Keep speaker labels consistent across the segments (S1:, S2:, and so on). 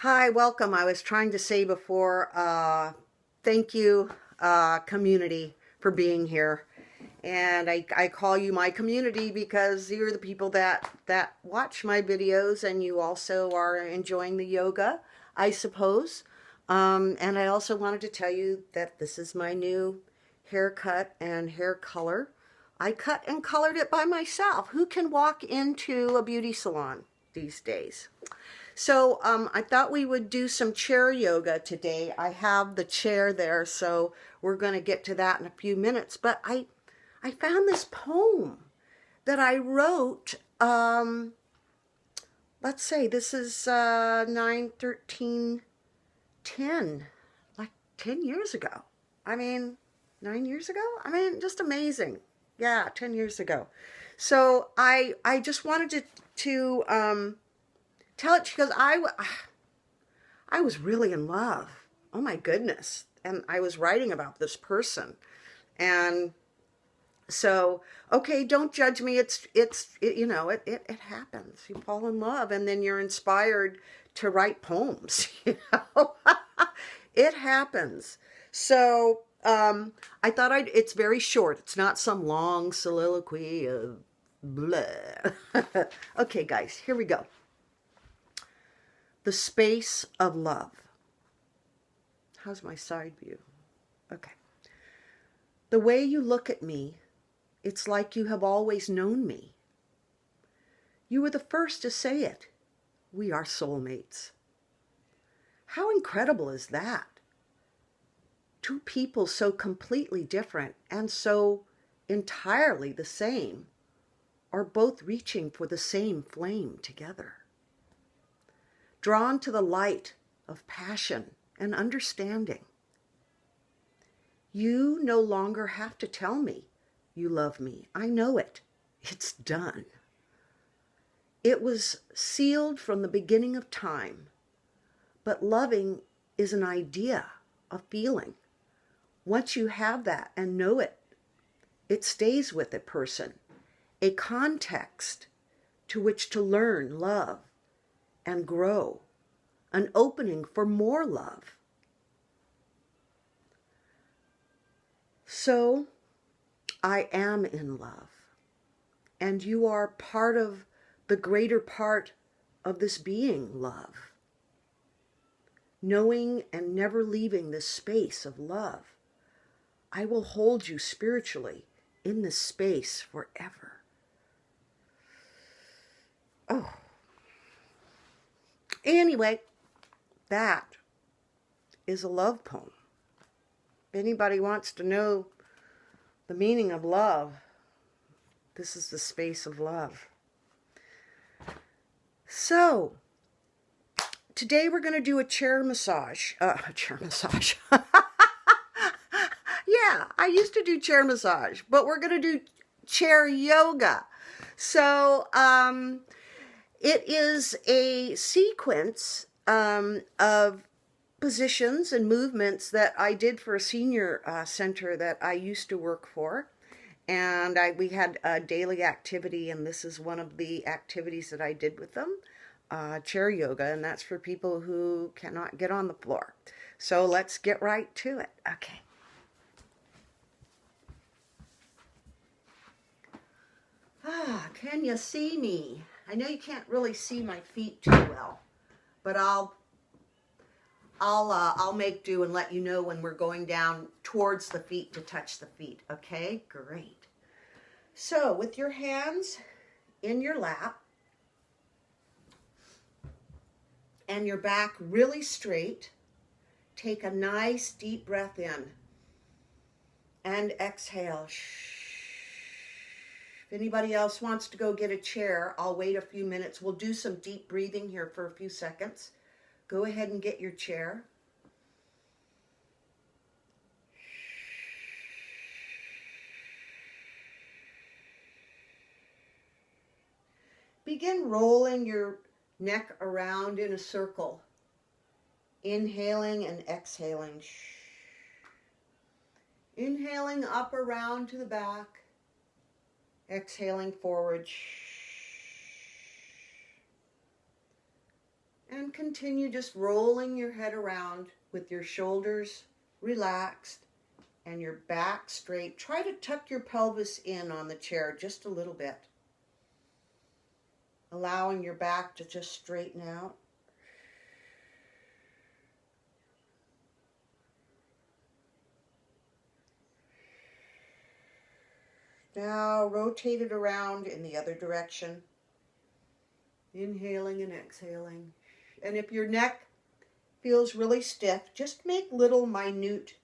S1: Hi, welcome. I was trying to say before, thank you, community, for being here. And I call you my community because you're the people that watch my videos, and you also are enjoying the yoga, I suppose. And I also wanted to tell you that this is my new haircut and hair color. I cut and colored it by myself. Who can walk into a beauty salon these days? So I thought we would do some chair yoga today. I have the chair there, so we're going to get to that in a few minutes. But I found this poem that I wrote. Let's say this is 9/13/10, like 10 years ago. I mean, 9 years ago? I mean, just amazing. Yeah, 10 years ago. So I just wanted to tell it because I was really in love. Oh my goodness. And I was writing about this person. And so, okay, don't judge me. It happens. You fall in love and then you're inspired to write poems, It happens. So, I thought it's very short. It's not some long soliloquy of blah. Okay, guys, here we go. The space of love. How's my side view? Okay. The way you look at me, it's like you have always known me. You were the first to say it. We are soulmates. How incredible is that? Two people so completely different and so entirely the same are both reaching for the same flame together. Drawn to the light of passion and understanding. You no longer have to tell me you love me. I know it. It's done. It was sealed from the beginning of time. But loving is an idea, a feeling. Once you have that and know it, it stays with a person, a context to which to learn, love, and grow, an opening for more love. So, I am in love, and you are part of the greater part of this being, love. Knowing and never leaving this space of love, I will hold you spiritually in this space forever. Oh. Anyway, that is a love poem. If anybody wants to know the meaning of love, this is the space of love. So, today we're going to do a chair massage. Chair massage. Yeah, I used to do chair massage, but we're going to do chair yoga. So, it is a sequence of positions and movements that I did for a senior center that I used to work for. And we had a daily activity, and this is one of the activities that I did with them, chair yoga, and that's for people who cannot get on the floor. So let's get right to it. Okay. Can you see me? I know you can't really see my feet too well, but I'll make do and let you know when we're going down towards the feet to touch the feet. Okay, great. So with your hands in your lap and your back really straight, take a nice deep breath in and exhale. If anybody else wants to go get a chair, I'll wait a few minutes. We'll do some deep breathing here for a few seconds. Go ahead and get your chair. Begin rolling your neck around in a circle. Inhaling and exhaling. Inhaling up around to the back. Exhaling forward. And continue just rolling your head around with your shoulders relaxed and your back straight. Try to tuck your pelvis in on the chair just a little bit, allowing your back to just straighten out. Now rotate it around in the other direction. Inhaling and exhaling. And if your neck feels really stiff, just make little minute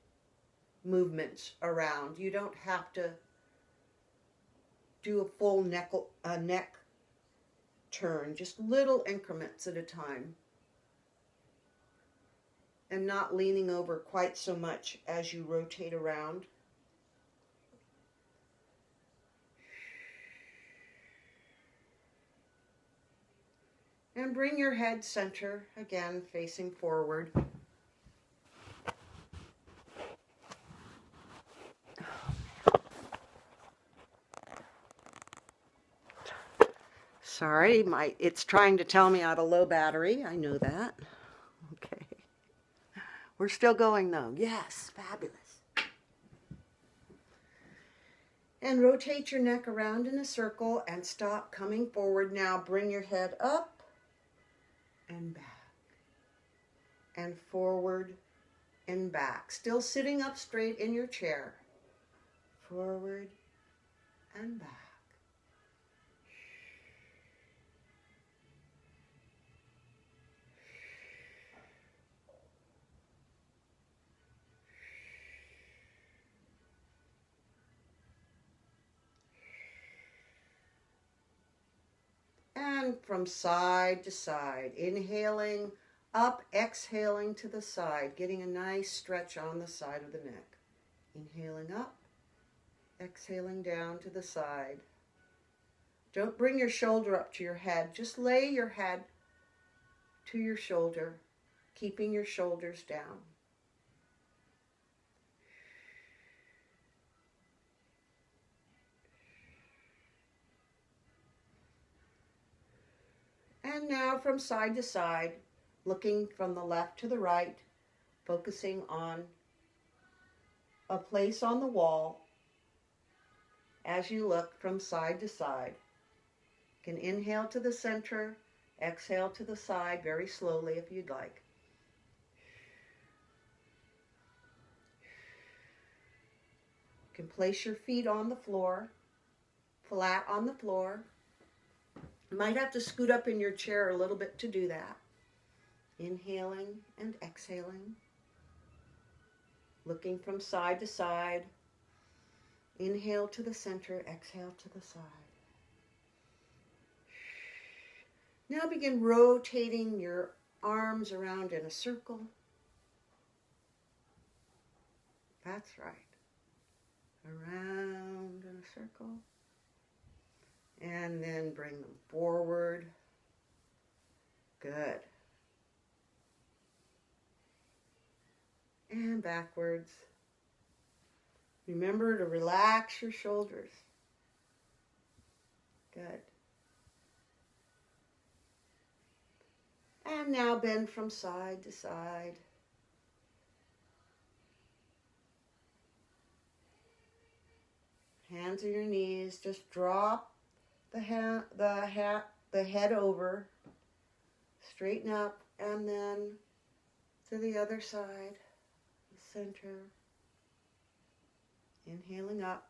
S1: movements around. You don't have to do a full neck turn, just little increments at a time. And not leaning over quite so much as you rotate around. And bring your head center, again, facing forward. Sorry, it's trying to tell me I have a low battery. I know that. Okay. We're still going though. Yes, fabulous. And rotate your neck around in a circle and stop coming forward. Now bring your head up and back and forward and back. Still sitting up straight in your chair. Forward and back. And from side to side, inhaling up, exhaling to the side, getting a nice stretch on the side of the neck. Inhaling up, exhaling down to the side. Don't bring your shoulder up to your head. Just lay your head to your shoulder, keeping your shoulders down. And now from side to side, looking from the left to the right, focusing on a place on the wall as you look from side to side. You can inhale to the center, exhale to the side very slowly if you'd like. You can place your feet on the floor, flat on the floor. You might have to scoot up in your chair a little bit to do that. Inhaling and exhaling. Looking from side to side. Inhale to the center, exhale to the side. Now begin rotating your arms around in a circle. That's right. Around in a circle. And then bring them forward. Good. And backwards. Remember to relax your shoulders. Good. And now bend from side to side. Hands on your knees. Just drop the head over, straighten up, and then to the other side, the center. Inhaling up,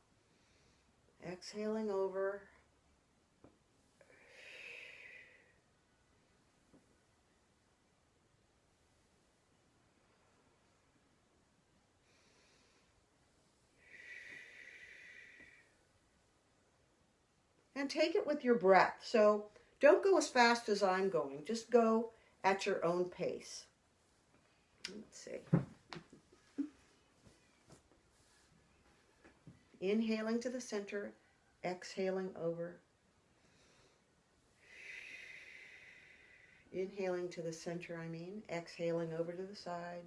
S1: exhaling over. And take it with your breath. So don't go as fast as I'm going. Just go at your own pace. Let's see. Inhaling to the center, exhaling over. Inhaling to the center, exhaling over to the side.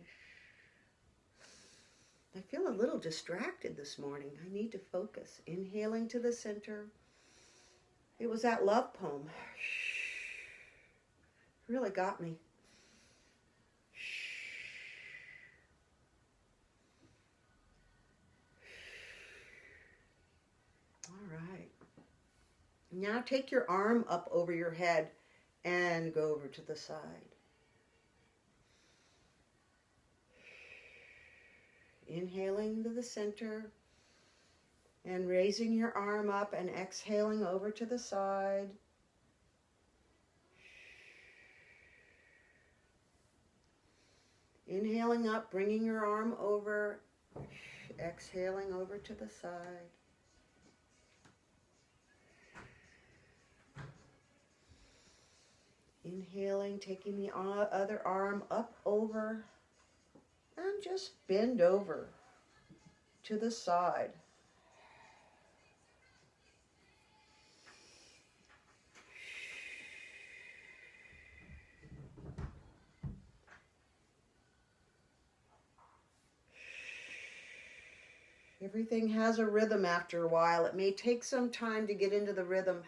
S1: I feel a little distracted this morning. I need to focus. Inhaling to the center. It was that love poem. Really got me. Now take your arm up over your head and go over to the side. Inhaling to the center and raising your arm up and exhaling over to the side. Inhaling up, bringing your arm over, exhaling over to the side. Inhaling, taking the other arm up over and just bend over to the side. Everything has a rhythm after a while. It may take some time to get into the rhythm.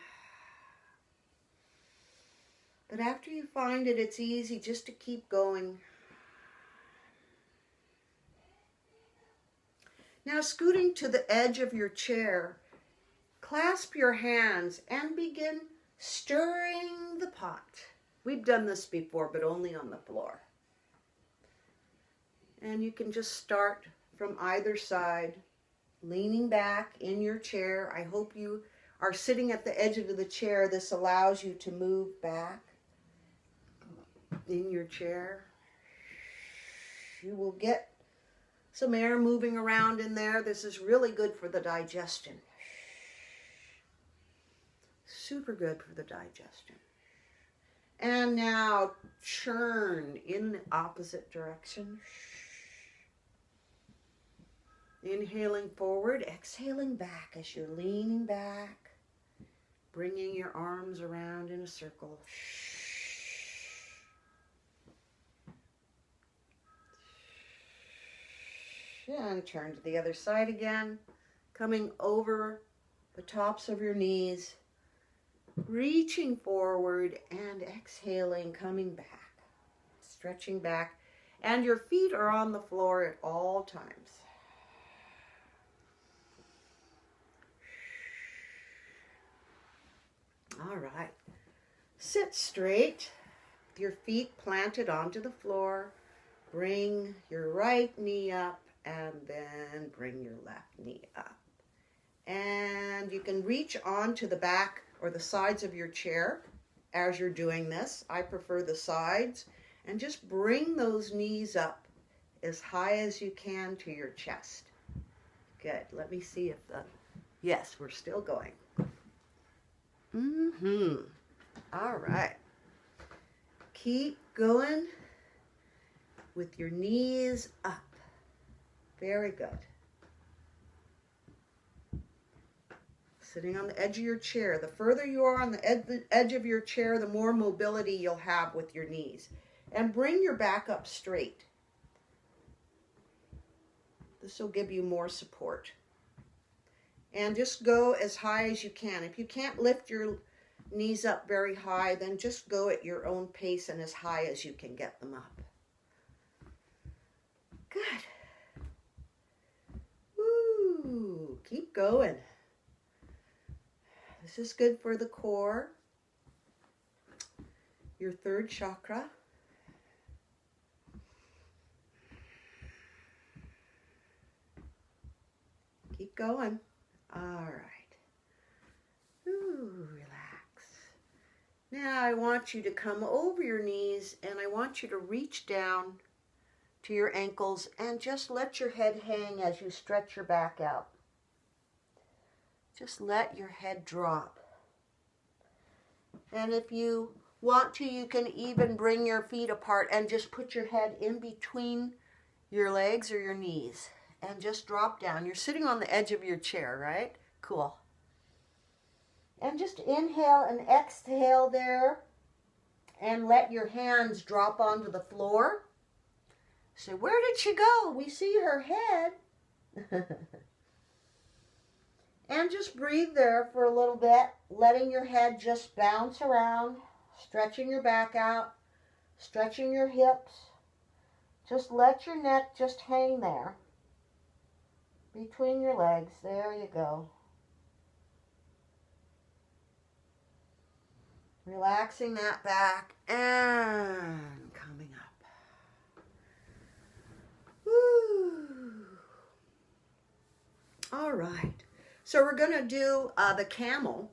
S1: But after you find it, it's easy just to keep going. Now, scooting to the edge of your chair, clasp your hands and begin stirring the pot. We've done this before, but only on the floor. And you can just start from either side, leaning back in your chair. I hope you are sitting at the edge of the chair. This allows you to move back in your chair. You will get some air moving around in there. This is really good for the digestion. Super good for the digestion. And now churn in the opposite direction. Inhaling forward, exhaling back as you're leaning back, bringing your arms around in a circle. And turn to the other side again, coming over the tops of your knees, reaching forward and exhaling, coming back, stretching back, and your feet are on the floor at all times. All right, sit straight, your feet planted onto the floor. Bring your right knee up and then bring your left knee up. And you can reach onto the back or the sides of your chair as you're doing this. I prefer the sides. And just bring those knees up as high as you can to your chest. Good. Let me see if yes, we're still going. All right. Keep going with your knees up. Very good. Sitting on the edge of your chair. The further you are on the edge of your chair, the more mobility you'll have with your knees. And bring your back up straight. This will give you more support. And just go as high as you can. If you can't lift your knees up very high, then just go at your own pace and as high as you can get them up. Good. Woo! Keep going. This is good for the core, your third chakra. Keep going. All right. Ooh, relax. Now I want you to come over your knees and I want you to reach down to your ankles and just let your head hang as you stretch your back out. Just let your head drop. And if you want to, you can even bring your feet apart and just put your head in between your legs or your knees and just drop down. You're sitting on the edge of your chair, right? Cool. And just inhale and exhale there and let your hands drop onto the floor. Say, where did she go? We see her head. And just breathe there for a little bit, letting your head just bounce around, stretching your back out, stretching your hips. Just let your neck just hang there between your legs. There you go. Relaxing that back and coming up. Woo. All right. So we're going to do the camel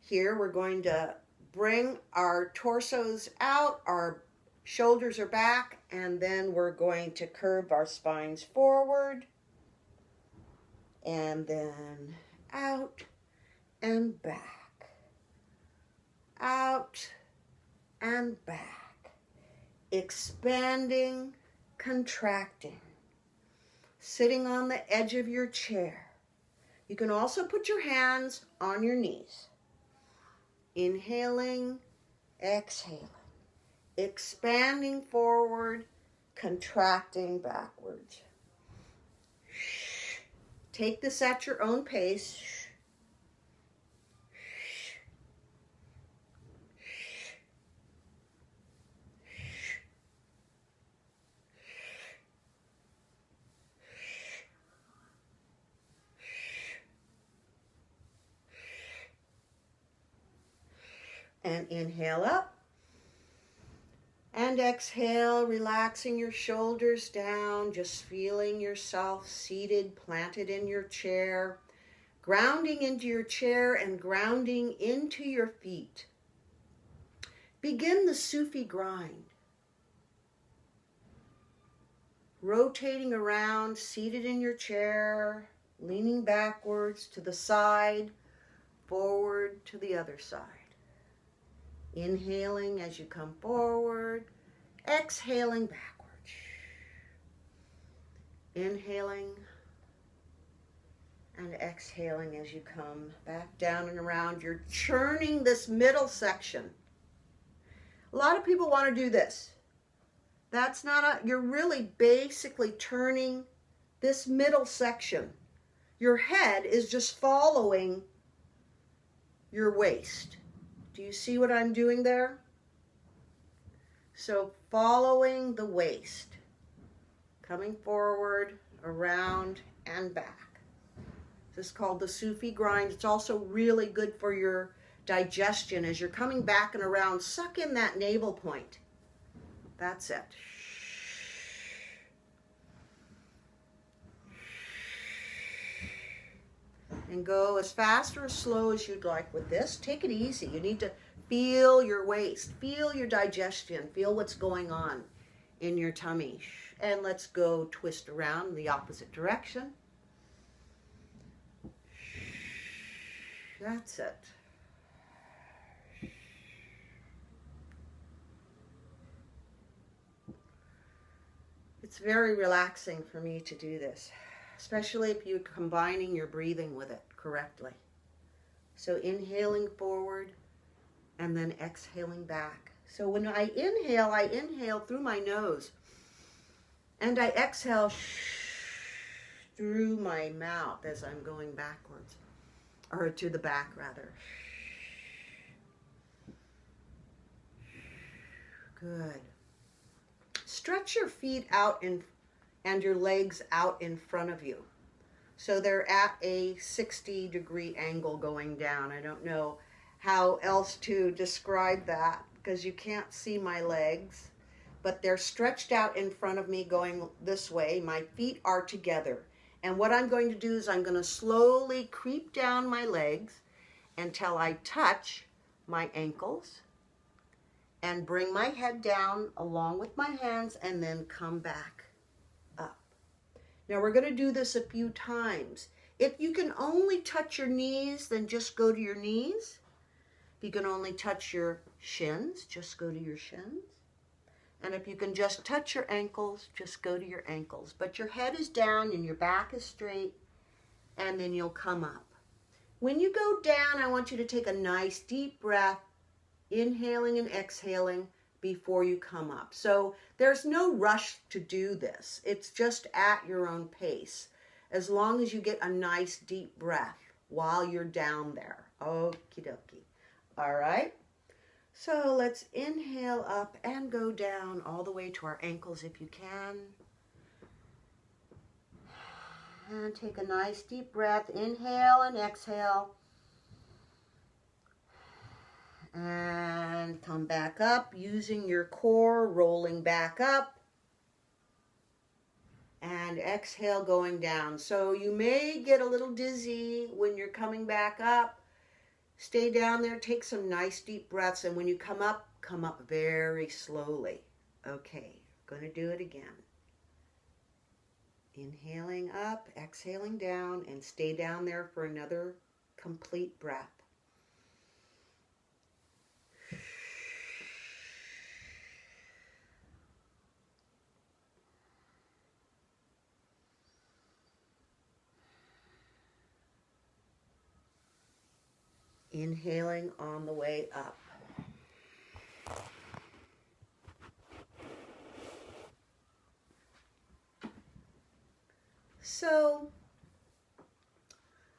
S1: here. We're going to bring our torsos out, our shoulders are back, and then we're going to curve our spines forward and then out and back, out and back, expanding, contracting, sitting on the edge of your chair. You can also put your hands on your knees. Inhaling, exhaling, expanding forward, contracting backwards. Take this at your own pace. And inhale up. And exhale, relaxing your shoulders down, just feeling yourself seated, planted in your chair, grounding into your chair and grounding into your feet. Begin the Sufi grind. Rotating around, seated in your chair, leaning backwards to the side, forward to the other side. Inhaling as you come forward, exhaling backwards. Inhaling and exhaling as you come back down and around. You're churning this middle section. A lot of people want to do this. That's not you're really basically turning this middle section. Your head is just following your waist. Do you see what I'm doing there? So following the waist, coming forward, around, and back. This is called the Sufi grind. It's also really good for your digestion. As you're coming back and around, suck in that navel point. That's it. And go as fast or as slow as you'd like with this. Take it easy. You need to feel your waist, feel your digestion, feel what's going on in your tummy. And let's go twist around in the opposite direction. That's it. It's very relaxing for me to do this, especially if you're combining your breathing with it correctly. So inhaling forward and then exhaling back. So when I inhale through my nose and I exhale through my mouth as I'm going backwards, or to the back rather. Good. Stretch your feet out and your legs out in front of you. So they're at a 60-degree angle going down. I don't know how else to describe that because you can't see my legs, but they're stretched out in front of me going this way. My feet are together. And what I'm going to do is I'm going to slowly creep down my legs until I touch my ankles and bring my head down along with my hands and then come back up. Now we're going to do this a few times. If you can only touch your knees, then just go to your knees. If you can only touch your shins, just go to your shins. And if you can just touch your ankles, just go to your ankles. But your head is down and your back is straight, and then you'll come up. When you go down, I want you to take a nice deep breath, inhaling and exhaling before you come up. So there's no rush to do this. It's just at your own pace, as long as you get a nice deep breath while you're down there. Okie dokie. All right. So let's inhale up and go down all the way to our ankles if you can. And take a nice deep breath. Inhale and exhale. And come back up using your core, rolling back up. And exhale, going down. So you may get a little dizzy when you're coming back up. Stay down there, take some nice deep breaths, and when you come up very slowly. Okay, going to do it again. Inhaling up, exhaling down, and stay down there for another complete breath. Inhaling on the way up. So,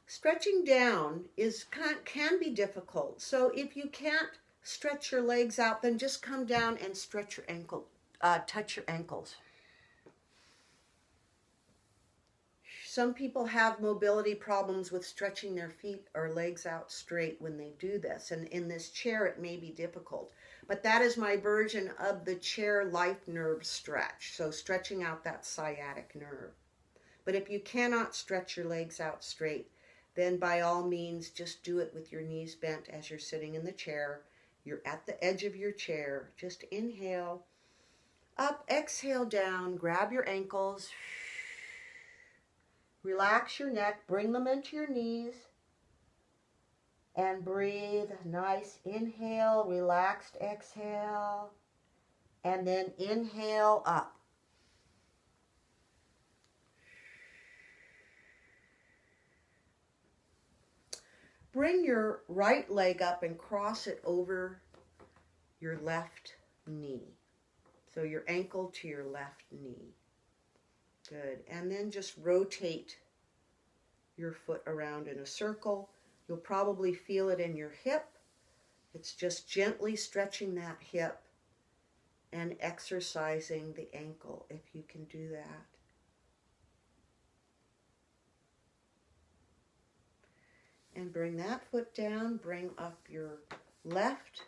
S1: stretching down can be difficult. So if you can't stretch your legs out, then just come down and stretch your ankle, touch your ankles. Some people have mobility problems with stretching their feet or legs out straight when they do this. And in this chair, it may be difficult. But that is my version of the chair life nerve stretch. So stretching out that sciatic nerve. But if you cannot stretch your legs out straight, then by all means, just do it with your knees bent as you're sitting in the chair. You're at the edge of your chair. Just inhale, up, exhale down, grab your ankles. Relax your neck, bring them into your knees, and breathe. Nice inhale, relaxed exhale, and then inhale up. Bring your right leg up and cross it over your left knee. So your ankle to your left knee. Good. And then just rotate your foot around in a circle. You'll probably feel it in your hip. It's just gently stretching that hip and exercising the ankle if you can do that. And bring that foot down. Bring up your left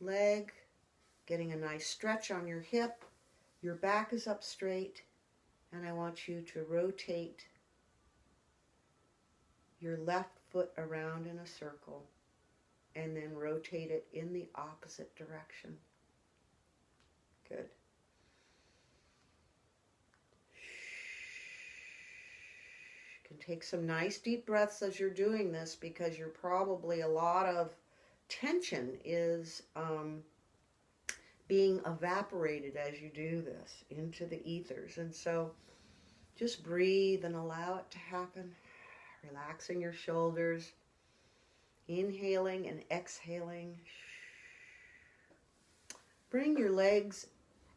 S1: leg, getting a nice stretch on your hip. Your back is up straight. And I want you to rotate your left foot around in a circle and then rotate it in the opposite direction. Good. You can take some nice deep breaths as you're doing this because you're probably a lot of tension is being evaporated as you do this into the ethers. And so just breathe and allow it to happen. Relaxing your shoulders. Inhaling and exhaling. Bring your legs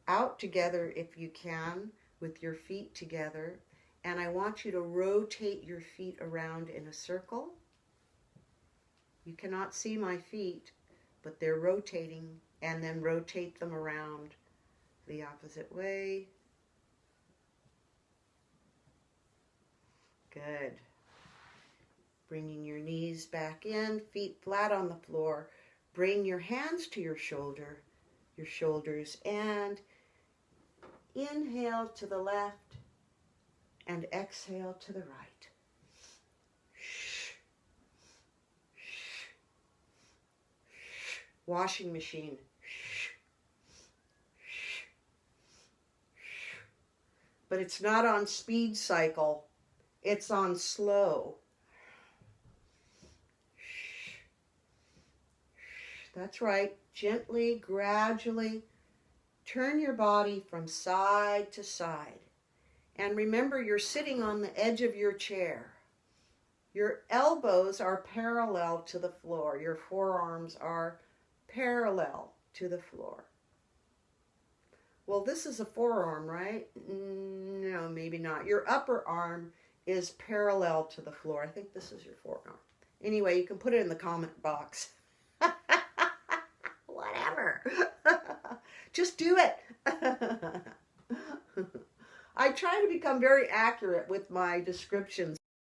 S1: out together if you can with your feet together. And I want you to rotate your feet around in a circle. You cannot see my feet, but they're rotating. And then rotate them around the opposite way. Good. Bringing your knees back in, feet flat on the floor. Bring your hands to your shoulders, and inhale to the left and exhale to the right. Washing machine. But it's not on speed cycle. It's on slow. That's right. Gently, gradually turn your body from side to side. And remember, you're sitting on the edge of your chair. Your elbows are parallel to the floor. Your forearms are parallel to the floor. Well, this is a forearm, right? No, maybe not. Your upper arm is parallel to the floor. I think this is your forearm. Anyway, you can put it in the comment box. Whatever. Just do it. I try to become very accurate with my descriptions.